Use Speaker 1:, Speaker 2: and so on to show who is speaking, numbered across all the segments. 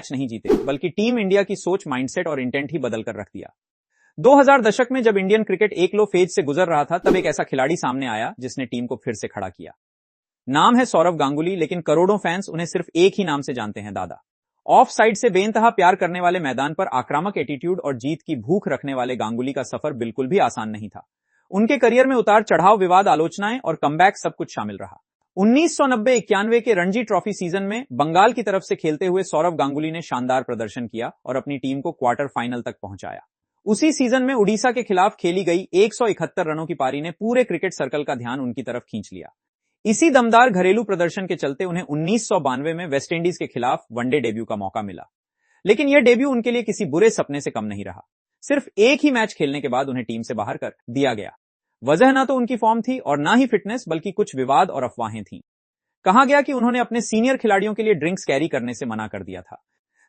Speaker 1: Match नहीं जीते, बल्कि टीम इंडिया की सोच, माइंडसेट और इंटेंट ही बदल कर रख दिया। 2000 दशक में जब इंडियन क्रिकेट एक लो फेज से गुजर रहा था, तब एक ऐसा खिलाड़ी सामने आया जिसने टीम को फिर से खड़ा किया। नाम है सौरव गांगुली, लेकिन करोड़ों फैंस उन्हें सिर्फ एक ही नाम से जानते हैं, दादा। ऑफ साइड से बेइंतहा प्यार करने वाले, मैदान पर आक्रामक एटीट्यूड और जीत की भूख रखने वाले गांगुली का सफर बिल्कुल भी आसान नहीं था। उनके करियर में उतार चढ़ाव, विवाद, आलोचनाएं और कमबैक सब कुछ शामिल रहा। 1990-91 के रणजी ट्रॉफी सीजन में बंगाल की तरफ से खेलते हुए सौरव गांगुली ने शानदार प्रदर्शन किया और अपनी टीम को क्वार्टर फाइनल तक पहुंचाया। उसी सीजन में उड़ीसा के खिलाफ खेली गई 171 रनों की पारी ने पूरे क्रिकेट सर्कल का ध्यान उनकी तरफ खींच लिया। इसी दमदार घरेलू प्रदर्शन के चलते उन्हें 1992 में वेस्टइंडीज के खिलाफ वनडे डेब्यू का मौका मिला। लेकिन यह डेब्यू उनके लिए किसी बुरे सपने से कम नहीं रहा। सिर्फ एक ही मैच खेलने के बाद उन्हें टीम से बाहर कर दिया गया। वजह ना तो उनकी फॉर्म थी और ना ही फिटनेस, बल्कि कुछ विवाद और अफवाहें थीं। कहा गया कि उन्होंने अपने सीनियर खिलाड़ियों के लिए ड्रिंक्स कैरी करने से मना कर दिया था।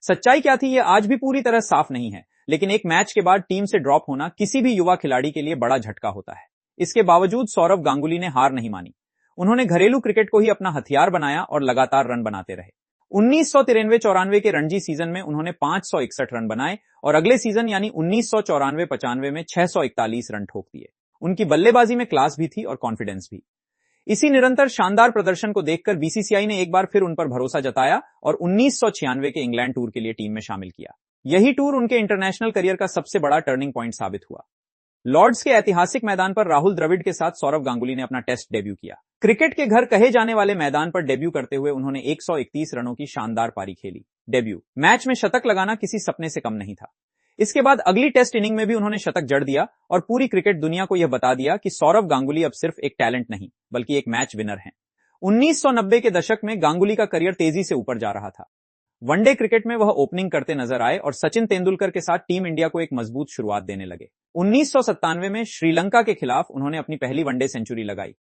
Speaker 1: सच्चाई क्या थी, यह आज भी पूरी तरह साफ नहीं है, लेकिन एक मैच के बाद टीम से ड्रॉप होना किसी भी युवा खिलाड़ी के लिए बड़ा झटका होता है। इसके बावजूद सौरव गांगुली ने हार नहीं मानी। उन्होंने घरेलू क्रिकेट को ही अपना हथियार बनाया और लगातार रन बनाते रहे। 1993-94 के रणजी सीजन में उन्होंने 561 रन बनाए और अगले सीजन यानी 1994-95 में 641 रन ठोक दिए। उनकी बल्लेबाजी में क्लास भी थी और कॉन्फिडेंस भी। इसी निरंतर शानदार प्रदर्शन को देखकर बीसीसीआई ने एक बार फिर उन पर भरोसा जताया और 1996 के इंग्लैंड टूर के लिए टीम में शामिल किया। यही टूर उनके इंटरनेशनल करियर का सबसे बड़ा टर्निंग पॉइंट साबित हुआ। लॉर्ड्स के ऐतिहासिक मैदान पर राहुल द्रविड़ के साथ सौरव गांगुली ने अपना टेस्ट डेब्यू किया। क्रिकेट के घर कहे जाने वाले मैदान पर डेब्यू करते हुए उन्होंने 131 रनों की शानदार पारी खेली। डेब्यू मैच में शतक लगाना किसी सपने से कम नहीं था। इसके बाद अगली टेस्ट इनिंग में भी उन्होंने शतक जड़ दिया और पूरी क्रिकेट दुनिया को यह बता दिया कि सौरव गांगुली अब सिर्फ एक टैलेंट नहीं, बल्कि एक मैच विनर हैं। 1990 के दशक में गांगुली का करियर तेजी से ऊपर जा रहा था। वनडे क्रिकेट में वह ओपनिंग करते नजर आए और सचिन तेंदुलकर के साथ टीम इंडिया को एक मजबूत शुरुआत देने लगे। 1997 में श्रीलंका के खिलाफ उन्होंने अपनी पहली वनडे सेंचुरी लगाई।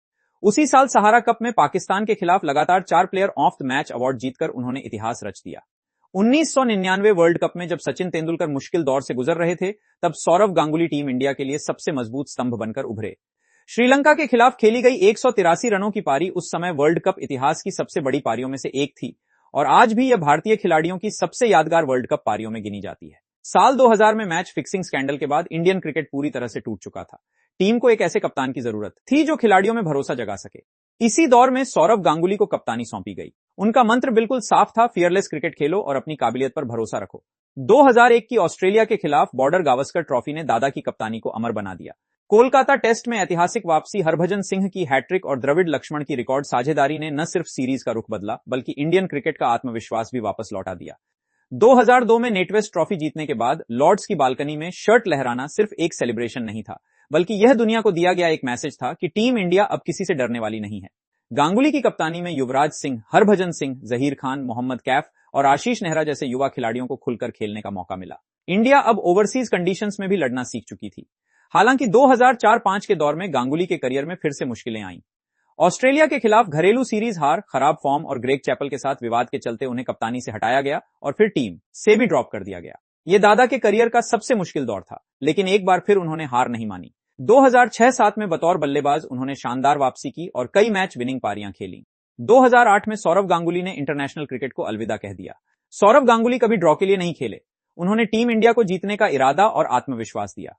Speaker 1: उसी साल सहारा कप में पाकिस्तान के खिलाफ लगातार 4 player of the match award जीतकर उन्होंने इतिहास रच दिया। 1999 वर्ल्ड कप में जब सचिन तेंदुलकर मुश्किल दौर से गुजर रहे थे, तब सौरव गांगुली टीम इंडिया के लिए सबसे मजबूत स्तंभ बनकर उभरे। श्रीलंका के खिलाफ खेली गई 183 रनों की पारी उस समय वर्ल्ड कप इतिहास की सबसे बड़ी पारियों में से एक थी और आज भी यह भारतीय खिलाड़ियों की सबसे यादगार वर्ल्ड कप पारियों में गिनी जाती है। साल 2000 में मैच फिक्सिंग स्कैंडल के बाद इंडियन क्रिकेट पूरी तरह से टूट चुका था। टीम को एक ऐसे कप्तान की जरूरत थी जो खिलाड़ियों में भरोसा जगा सके। इसी दौर में सौरव गांगुली को कप्तानी सौंपी गई। उनका मंत्र बिल्कुल साफ था, फियरलेस क्रिकेट खेलो और अपनी काबिलियत पर भरोसा रखो। 2001 की ऑस्ट्रेलिया के खिलाफ बॉर्डर गावस्कर ट्रॉफी ने दादा की कप्तानी को अमर बना दिया। कोलकाता टेस्ट में ऐतिहासिक वापसी, हरभजन सिंह की हैट्रिक और द्रविड़ लक्ष्मण की रिकॉर्ड साझेदारी ने न सिर्फ सीरीज का रुख बदला, बल्कि इंडियन क्रिकेट का आत्मविश्वास भी वापस लौटा दिया। 2002 में नेटवेस्ट ट्रॉफी जीतने के बाद लॉर्ड्स की बालकनी में शर्ट लहराना सिर्फ एक सेलिब्रेशन नहीं था, बल्कि यह दुनिया को दिया गया एक मैसेज था कि टीम इंडिया अब किसी से डरने वाली नहीं है। गांगुली की कप्तानी में युवराज सिंह, हरभजन सिंह, जहीर खान, मोहम्मद कैफ और आशीष नेहरा जैसे युवा खिलाड़ियों को खुलकर खेलने का मौका मिला। इंडिया अब ओवरसीज कंडीशंस में भी लड़ना सीख चुकी थी। हालांकि 2004-05 के दौर में गांगुली के करियर में फिर से मुश्किलें आईं। ऑस्ट्रेलिया के खिलाफ घरेलू सीरीज हार, खराब फॉर्म और ग्रेग चैपल के साथ विवाद के चलते उन्हें कप्तानी से हटाया गया और फिर टीम से भी ड्रॉप कर दिया गया। यह दादा के करियर का सबसे मुश्किल दौर था, लेकिन एक बार फिर उन्होंने हार नहीं मानी। 2006-07 में बतौर बल्लेबाज उन्होंने शानदार वापसी की और कई मैच विनिंग पारियां खेली। 2008 में सौरव गांगुली ने इंटरनेशनल क्रिकेट को अलविदा कह दिया। सौरव गांगुली कभी ड्रॉ के लिए नहीं खेले। उन्होंने टीम इंडिया को जीतने का इरादा और आत्मविश्वास दिया।